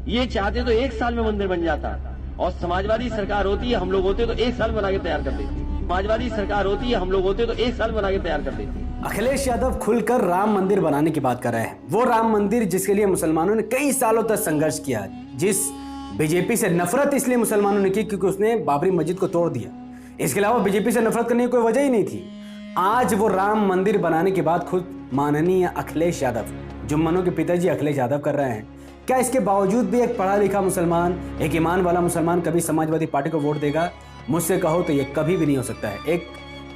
ये चाहते तो 1 साल में मंदिर बन जाता, और समाजवादी सरकार होती है, हम लोग होते तो 1 साल बना के तैयार कर देते। समाजवादी सरकार होती है, हम लोग होते तो 1 साल बना के तैयार कर देते। अखिलेश यादव खुलकर राम मंदिर बनाने की बात कर रहे हैं। वो राम मंदिर जिसके लिए मुसलमानों ने कई सालों तक संघर्ष किया, जिस बीजेपी से नफरत इसलिए मुसलमानों ने की क्योंकि उसने बाबरी मस्जिद को तोड़ दिया। इसके अलावा बीजेपी से नफरत करने की कोई वजह ही नहीं थी। आज वो राम मंदिर बनाने की बात खुद माननीय अखिलेश यादव, जुम्मनों के पिताजी अखिलेश यादव कर रहे हैं। क्या इसके बावजूद भी एक पढ़ा लिखा मुसलमान, एक ईमान वाला मुसलमान कभी समाजवादी पार्टी को वोट देगा? मुझसे कहो तो ये कभी भी नहीं हो सकता है। एक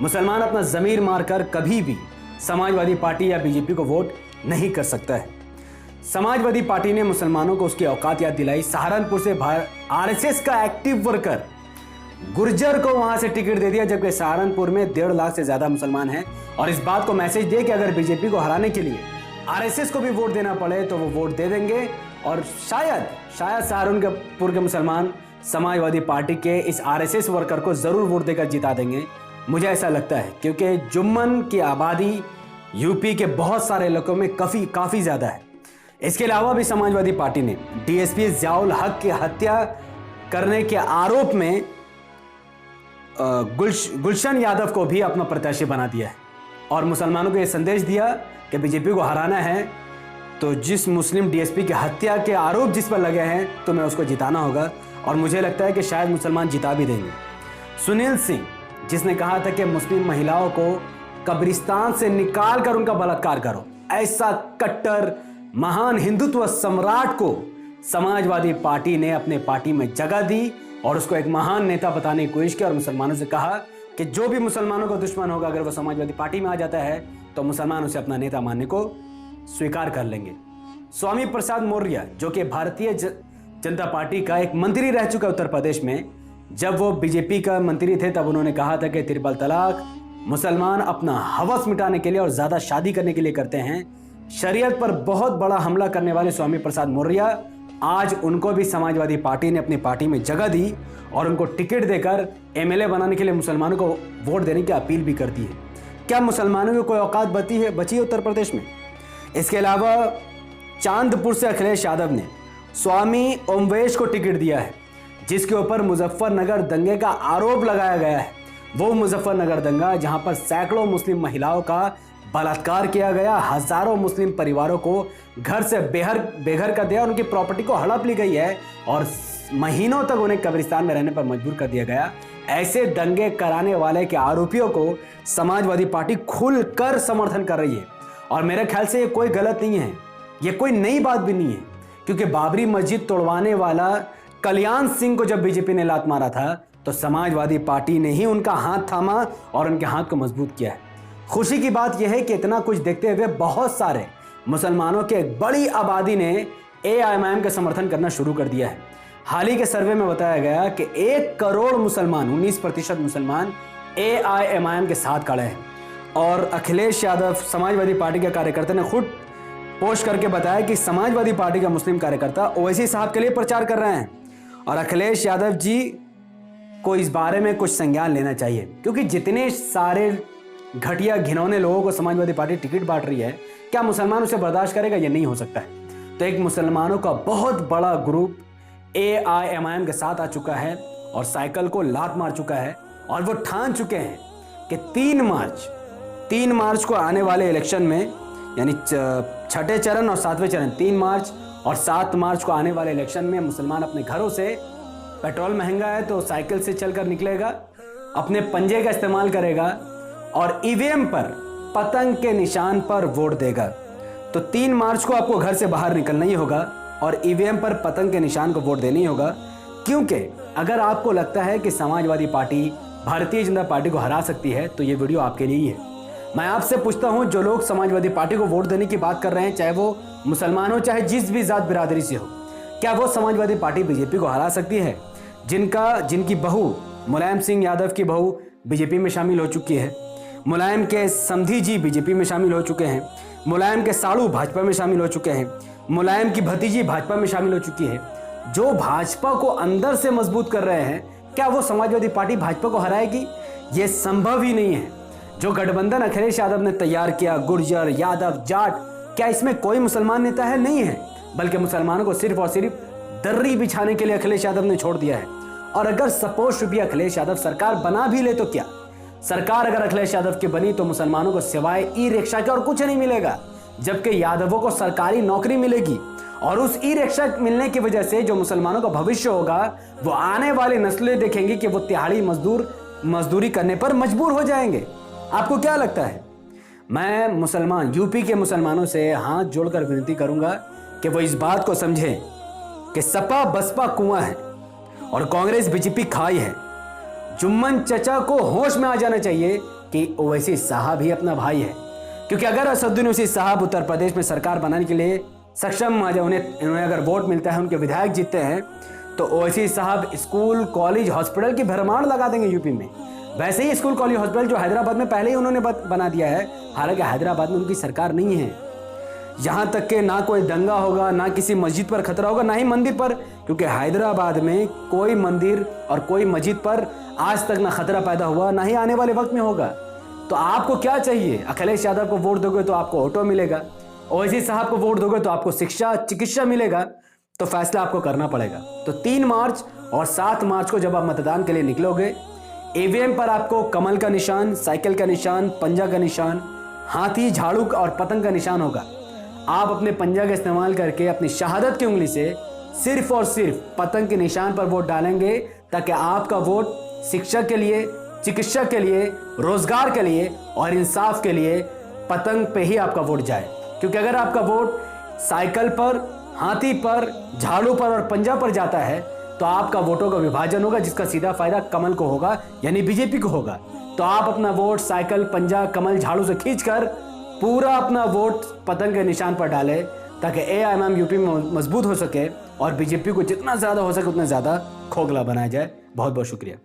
मुसलमान अपना जमीर मारकर कभी भी समाजवादी पार्टी या बीजेपी को वोट नहीं कर सकता है। समाजवादी पार्टी ने मुसलमानों को उसकी औकात याद दिलाई। सहारनपुर से आरएसएस का एक्टिव वर्कर गुर्जर को वहां से टिकट दे दिया, जबकि सहारनपुर में 1.5 लाख से ज्यादा मुसलमान हैं। और इस बात को मैसेज दे कि अगर बीजेपी को हराने के लिए आरएसएस को भी वोट देना पड़े तो वो वोट दे देंगे, और शायद सहारनपुर के मुसलमान समाजवादी पार्टी के इस आरएसएस वर्कर को जरूर वोट देकर जिता देंगे। मुझे ऐसा लगता है, क्योंकि जुम्मन की आबादी यूपी के बहुत सारे इलाकों में काफी ज्यादा है। इसके अलावा भी समाजवादी पार्टी ने डीएसपी ज़ियाउल हक की हत्या करने के आरोप में गुलशन यादव को भी अपना प्रत्याशी बना दिया है, और मुसलमानों को यह संदेश दिया कि बीजेपी को हराना है तो जिस मुस्लिम डीएसपी की हत्या के आरोप जिस पर लगे हैं तो मैं उसको जिताना होगा। और मुझे लगता है कि शायद मुसलमान जिता भी देंगे। सुनील सिंह, जिसने कहा था कि मुस्लिम महिलाओं को कब्रिस्तान से निकाल कर उनका बलात्कार करो, ऐसा कट्टर महान हिंदुत्व सम्राट को समाजवादी पार्टी ने अपने पार्टी में जगह दी और उसको एक महान नेता बताने की कोशिश की, और मुसलमानों से कहा कि जो भी मुसलमानों का दुश्मन होगा, अगर वो समाजवादी पार्टी में आ जाता है तो मुसलमान उसे अपना नेता मानने को स्वीकार कर लेंगे। स्वामी प्रसाद मौर्य, जो कि भारतीय जनता पार्टी का एक मंत्री रह चुका उत्तर प्रदेश में, जब वो बीजेपी का मंत्री थे तब उन्होंने कहा था कि ट्रिपल तलाक मुसलमान अपना हवस मिटाने के लिए और ज्यादा शादी करने के लिए करते हैं। शरीयत पर बहुत बड़ा हमला करने वाले स्वामी प्रसाद मौर्य, आज उनको भी समाजवादी पार्टी ने अपनी पार्टी में जगह दी और उनको टिकट देकर एमएलए बनाने के लिए मुसलमानों को वोट देने की अपील भी करती है। क्या मुसलमानों की कोई औकात बची है उत्तर प्रदेश में? इसके अलावा चांदपुर से अखिलेश यादव ने स्वामी ओमवेश को टिकट दिया है, जिसके ऊपर मुजफ्फरनगर दंगे का आरोप लगाया गया है। वो मुजफ्फरनगर दंगा जहां पर सैकड़ों मुस्लिम महिलाओं का बलात्कार किया गया, हजारों मुस्लिम परिवारों को घर से बेघर कर दिया, उनकी प्रॉपर्टी को हड़प ली गई है और महीनों तक उन्हें कब्रिस्तान में रहने पर मजबूर कर दिया गया। ऐसे दंगे कराने वाले के आरोपियों को समाजवादी पार्टी खुलकर समर्थन कर रही है, और मेरे ख्याल से ये कोई गलत नहीं है, ये कोई नई बात भी नहीं है, क्योंकि बाबरी मस्जिद तोड़वाने वाला कल्याण सिंह को जब बीजेपी ने लात मारा था तो समाजवादी पार्टी ने ही उनका हाथ थामा और उनके हाथ को मजबूत किया है। खुशी की बात यह है कि इतना कुछ देखते हुए बहुत सारे मुसलमानों की एक बड़ी आबादी ने एआईएमआईएम का समर्थन करना शुरू कर दिया है। हाल ही के सर्वे में बताया गया कि 1 करोड़ मुसलमान, 19% मुसलमान एआईएमआईएम के साथ खड़े हैं। और अखिलेश यादव, समाजवादी पार्टी के कार्यकर्ता, ने खुद पोस्ट करके बताया कि समाजवादी पार्टी का मुस्लिम कार्यकर्ता ओवैसी साहब के लिए प्रचार कर रहे हैं, और अखिलेश यादव जी को इस बारे में कुछ संज्ञान लेना चाहिए, क्योंकि जितने सारे घटिया घिनौने लोगों को समाजवादी पार्टी टिकट बांट रही है, क्या मुसलमान उसे बर्दाश्त करेगा? ये नहीं हो सकता है। तो एक मुसलमानों का बहुत बड़ा ग्रुप एआईएमआईएम के साथ आ चुका है और साइकिल को लात मार चुका है, और वो ठान चुके हैं कि 3 मार्च को आने वाले इलेक्शन में, यानी छठे चरण और 7वें चरण, 3 मार्च और 7 मार्च को आने वाले इलेक्शन में मुसलमान अपने घरों से, पेट्रोल महंगा है तो साइकिल से चलकर निकलेगा, अपने पंजे का इस्तेमाल करेगा और ईवीएम पर पतंग के निशान पर वोट देगा। तो 3 मार्च को आपको घर से बाहर निकलना ही होगा और ईवीएम पर पतंग के निशान को वोट देना ही होगा, क्योंकि अगर आपको लगता है कि समाजवादी पार्टी भारतीय जनता पार्टी को हरा सकती है तो ये वीडियो आपके लिए ही है। मैं आपसे पूछता हूं, जो लोग समाजवादी पार्टी को वोट देने की बात कर रहे हैं, चाहे वो मुसलमान हो चाहे जिस भी जात बिरादरी से हो, क्या वो समाजवादी पार्टी बीजेपी को हरा सकती है? जिनकी बहू, मुलायम सिंह यादव की बहू बीजेपी में शामिल हो चुकी है, मुलायम के समधी जी बीजेपी में शामिल हो चुके हैं, मुलायम के साड़ू भाजपा में शामिल हो चुके हैं, मुलायम की भतीजी भाजपा में शामिल हो चुकी है, जो भाजपा को अंदर से मजबूत कर रहे हैं, क्या वो समाजवादी पार्टी भाजपा को हराएगी? ये संभव ही नहीं है। जो गठबंधन अखिलेश यादव ने तैयार किया, गुर्जर, यादव, जाट, क्या इसमें कोई मुसलमान नेता है? नहीं है, बल्कि मुसलमानों को सिर्फ और सिर्फ दर्री बिछाने के लिए अखिलेश यादव ने छोड़ दिया है। और अगर सपोज भी अखिलेश यादव सरकार बना भी ले तो क्या, सरकार अगर अखिलेश यादव की बनी तो मुसलमानों को सिवाय ई रिक्शा के और कुछ नहीं मिलेगा, जबकि यादवों को सरकारी नौकरी मिलेगी। और उस ई रिक्शा मिलने की वजह से जो मुसलमानों का भविष्य होगा, वो आने वाली नस्लें देखेंगी कि वो तिहाड़ी मजदूरी करने पर मजबूर हो जाएंगे। आपको क्या लगता है? मैं मुसलमान यूपी के मुसलमानों से हाथ जोड़कर विनती करूंगा कि वो इस बात को समझें कि सपा बसपा कुआं है और कांग्रेस बीजेपी खाई है। जुम्मन चचा को होश में आ जाना चाहिए कि ओवैसी साहब ही अपना भाई है, क्योंकि अगर असदुद्दीन ओवैसी साहब उत्तर प्रदेश में सरकार बनाने के लिए सक्षम आ जाए, उन्हें अगर वोट मिलता है, उनके विधायक जीतते हैं, तो ओवैसी साहब स्कूल कॉलेज हॉस्पिटल की भरमार लगा देंगे यूपी में। वैसे ही स्कूल कॉलेज हॉस्पिटल जो हैदराबाद में पहले ही उन्होंने बना दिया है, हालांकि हैदराबाद में उनकी सरकार नहीं है। यहां तक कि ना कोई दंगा होगा, ना किसी मस्जिद पर खतरा होगा, ना ही मंदिर पर, क्योंकि हैदराबाद में कोई मंदिर और कोई मस्जिद पर आज तक ना खतरा पैदा हुआ, ना ही आने वाले वक्त में होगा। तो आपको क्या चाहिए? अखिलेश यादव को वोट दोगे तो आपको ऑटो मिलेगा, ओवैसी साहब को वोट दोगे तो आपको शिक्षा चिकित्सा मिलेगा। तो फैसला आपको करना पड़ेगा। तो 3 मार्च और 7 मार्च को जब आप मतदान के लिए निकलोगे, ईवीएम पर आपको कमल का निशान, साइकिल का निशान, पंजा का निशान, हाथी, झाड़ू और पतंग का निशान होगा। आप अपने पंजा का इस्तेमाल करके अपनी शहादत की उंगली से सिर्फ और सिर्फ पतंग के निशान पर वोट डालेंगे, ताकि आपका वोट शिक्षा के लिए, चिकित्सा के लिए, रोजगार के लिए और इंसाफ के लिए पतंग पे ही आपका वोट जाए। क्योंकि अगर आपका वोट साइकिल पर, हाथी पर, झाड़ू पर और पंजा पर जाता है तो आपका वोटों का विभाजन होगा, जिसका सीधा फायदा कमल को होगा, यानी बीजेपी को होगा। तो आप अपना वोट साइकिल, पंजा, कमल, झाड़ू से खींचकर पूरा अपना वोट पतंग के निशान पर डालें, ताकि एआईएमआईएम यूपी में मजबूत हो सके और बीजेपी को जितना ज्यादा हो सके उतना ज्यादा खोखला बनाया जाए। बहुत बहुत शुक्रिया।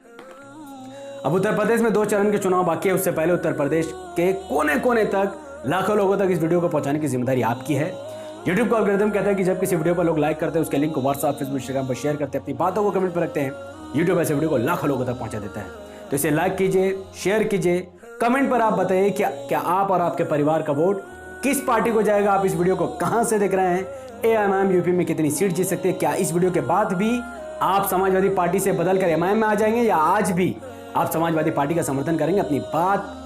अब उत्तर प्रदेश में 2 चरण के चुनाव बाकी है। उससे पहले उत्तर प्रदेश के कोने कोने तक लाखों लोगों तक इस वीडियो को पहुंचाने की जिम्मेदारी आपकी है। YouTube का एल्गोरिथम कहता है कि जब किसी वीडियो पर लोग लाइक करते हैं, उसके लिंक को व्हाट्सएप, फेसबुक, इंस्टाग्राम पर शेयर करते हैं, अपनी बातों को कमेंट पर रखते हैं, YouTube ऐसे वीडियो को लाखों लोगों तक पहुंचा देता है। तो इसे लाइक कीजिए, शेयर कीजिए, कमेंट पर आप बताइए क्या आप और आपके परिवार का वोट किस पार्टी को जाएगा। आप इस वीडियो को कहां से देख रहे हैं? एआईएमआईएम यूपी में कितनी सीट जीत सकती है? क्या इस वीडियो के बाद भी आप समाजवादी पार्टी से बदलकर एमआईएम में आ जाएंगे, या आज भी आप समाजवादी पार्टी का समर्थन करेंगे? अपनी बात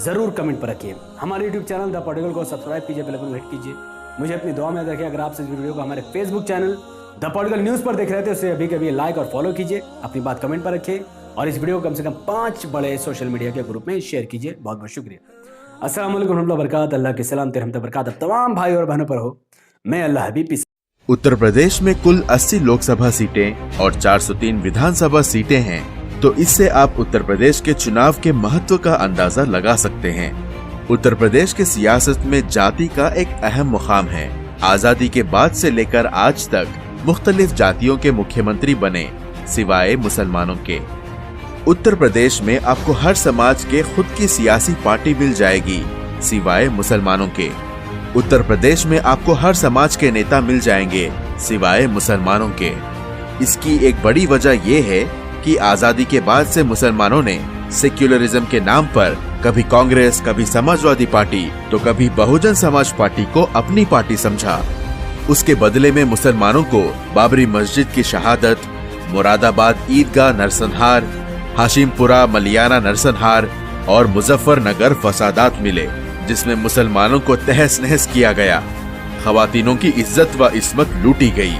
जरूर कमेंट पर रखिए। हमारे YouTube चैनल द पॉलिटिकल को सब्सक्राइब कीजिए, बेल आइकन हिट कीजिए। मुझे अपनी दुआ में याद रखिए। अगर आप इस वीडियो को हमारे Facebook channel the political news पर देख रहे थे, उसे अभी कभी लाइक और फॉलो कीजिए, अपनी बात कमेंट पर रखिए और इस वीडियो को कम से कम 5 बड़े सोशल मीडिया के ग्रुप में शेयर कीजिए। बहुत बहुत शुक्रिया। अस्सलाम वालेकुम रहमतुल्लाहि व बरकातहू। अल्लाह के सलाम रहमत बरकात तमाम भाई और बहनों पर हो। मैं अल्लाह हबीब। उत्तर प्रदेश में कुल 80 लोकसभा सीटें और 403 विधानसभा सीटें हैं, तो इससे आप उत्तर प्रदेश के चुनाव के महत्व का अंदाजा लगा सकते हैं। उत्तर प्रदेश के सियासत में जाति का एक अहम मुकाम है। आजादी के बाद से लेकर आज तक मुख्तलिफ जातियों के मुख्यमंत्री बने, सिवाय मुसलमानों के। उत्तर प्रदेश में आपको हर समाज के खुद की सियासी पार्टी मिल जाएगी, सिवाय मुसलमानों के। उत्तर प्रदेश में आपको हर समाज के नेता मिल जाएंगे, सिवाय मुसलमानों के। इसकी एक बड़ी वजह यह है कि आजादी के बाद से मुसलमानों ने सेक्युलरिज्म के नाम पर कभी कांग्रेस, कभी समाजवादी पार्टी, तो कभी बहुजन समाज पार्टी को अपनी पार्टी समझा। उसके बदले में मुसलमानों को बाबरी मस्जिद की शहादत, मुरादाबाद ईदगाह नरसंहार, हाशिमपुरा मलियाना नरसंहार और मुजफ्फरनगर फसादात मिले, जिसमें मुसलमानों को तहस नहस किया गया, खवातीनों की इज्जत व इस्मत लूटी गई।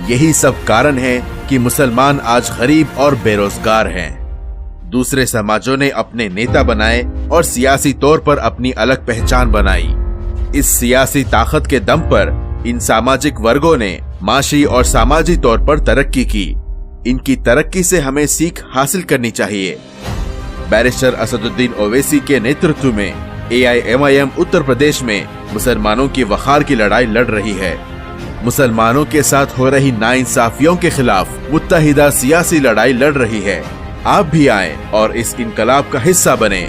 यही सब कारण है कि मुसलमान आज गरीब और बेरोजगार हैं। दूसरे समाजों ने अपने नेता बनाए और सियासी तौर पर अपनी अलग पहचान बनाई। इस सियासी ताकत के दम पर इन सामाजिक वर्गों ने माशी और सामाजिक तौर पर तरक्की की। इनकी तरक्की से हमें सीख हासिल करनी चाहिए। बैरिस्टर असदुद्दीन ओवैसी के नेतृत्व में एआईएमआईएम उत्तर प्रदेश में मुसलमानों की वखार की लड़ाई लड़ रही है। मुसलमानों के साथ हो रही नाइंसाफियों के खिलाफ मुत्तहिदा सियासी लड़ाई लड़ रही है। आप भी आएं और इस इनकलाब का हिस्सा बने।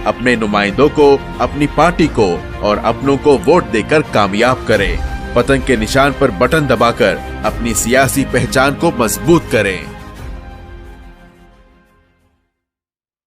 अपने नुमाइंदों को, अपनी पार्टी को और अपनों को वोट देकर कामयाब करें। पतंग के निशान पर बटन दबाकर अपनी सियासी पहचान को मजबूत करें।